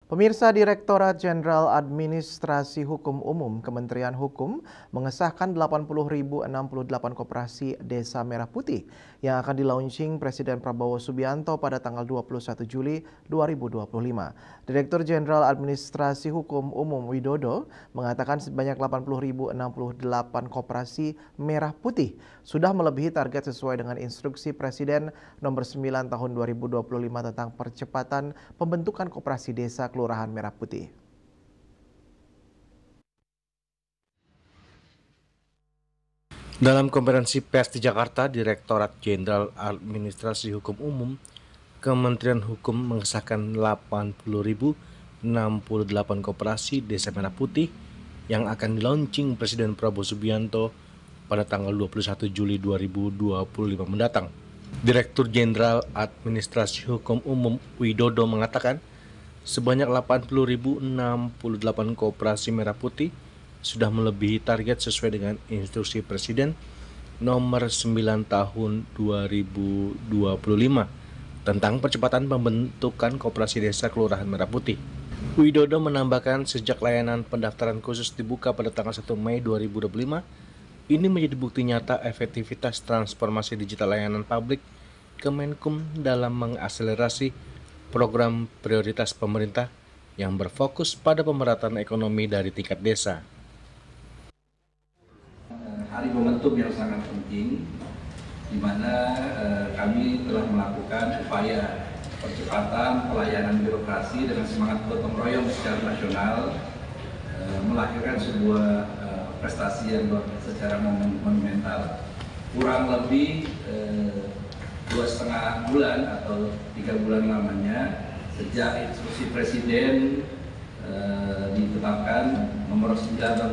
Pemirsa, Direktorat Jenderal Administrasi Hukum Umum Kementerian Hukum mengesahkan 80.068 koperasi Desa Merah Putih yang akan dilaunching Presiden Prabowo Subianto pada tanggal 21 Juli 2025. Direktur Jenderal Administrasi Hukum Umum Widodo mengatakan sebanyak 80.068 koperasi Merah Putih sudah melebihi target sesuai dengan instruksi Presiden nomor 9 tahun 2025 tentang percepatan pembentukan koperasi desa Kelurahan Merah Putih. Dalam konferensi pers di Jakarta, Direktorat Jenderal Administrasi Hukum Umum Kementerian Hukum mengesahkan 80.068 koperasi Desa Merah Putih yang akan dilaunching Presiden Prabowo Subianto pada tanggal 21 Juli 2025 mendatang. Direktur Jenderal Administrasi Hukum Umum Widodo mengatakan sebanyak 80.068 koperasi Merah Putih sudah melebihi target sesuai dengan instruksi Presiden nomor 9 tahun 2025 tentang percepatan pembentukan koperasi desa Kelurahan Merah Putih. Widodo menambahkan sejak layanan pendaftaran khusus dibuka pada tanggal 1 Mei 2025, ini menjadi bukti nyata efektivitas transformasi digital layanan publik Kemenkum dalam mengakselerasi program prioritas pemerintah yang berfokus pada pemerataan ekonomi dari tingkat desa. Hari momentum yang sangat penting, di mana kami telah melakukan upaya percepatan pelayanan birokrasi dengan semangat gotong royong secara nasional, melahirkan sebuah prestasi yang secara monumental. Kurang lebih 2,5 bulan atau 3 bulan lamanya sejak instruksi Presiden ditetapkan nomor 9 tahun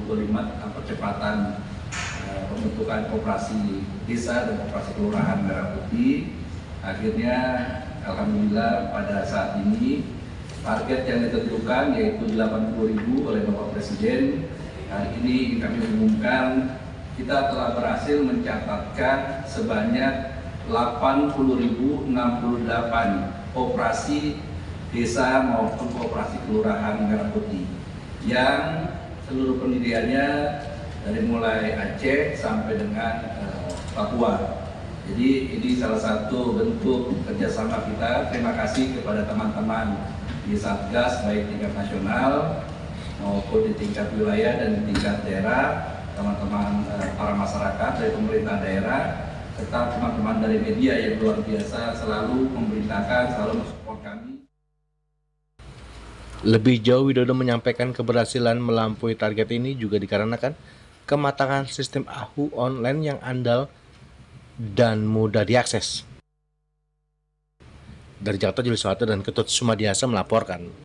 2025 tentang percepatan pembentukan koperasi desa dan koperasi kelurahan Merah Putih. Akhirnya alhamdulillah pada saat ini target yang ditentukan yaitu 80.000 oleh Bapak Presiden. Hari ini kami umumkan kita telah berhasil mencatatkan sebanyak 80.068 koperasi desa maupun koperasi kelurahan Merah Putih yang seluruh pendiriannya dari mulai Aceh sampai dengan Papua. Jadi ini salah satu bentuk kerjasama kita. Terima kasih kepada teman-teman di Satgas baik tingkat nasional maupun di tingkat wilayah dan di tingkat daerah, teman-teman para masyarakat dari pemerintah daerah, serta teman-teman dari media yang luar biasa selalu memberitakan, selalu mensupport kami. Lebih jauh, Widodo menyampaikan keberhasilan melampaui target ini juga dikarenakan kematangan sistem AHU online yang andal dan mudah diakses. Dari Jakarta, Julius Soeharto dan Ketut Sumadiasa melaporkan.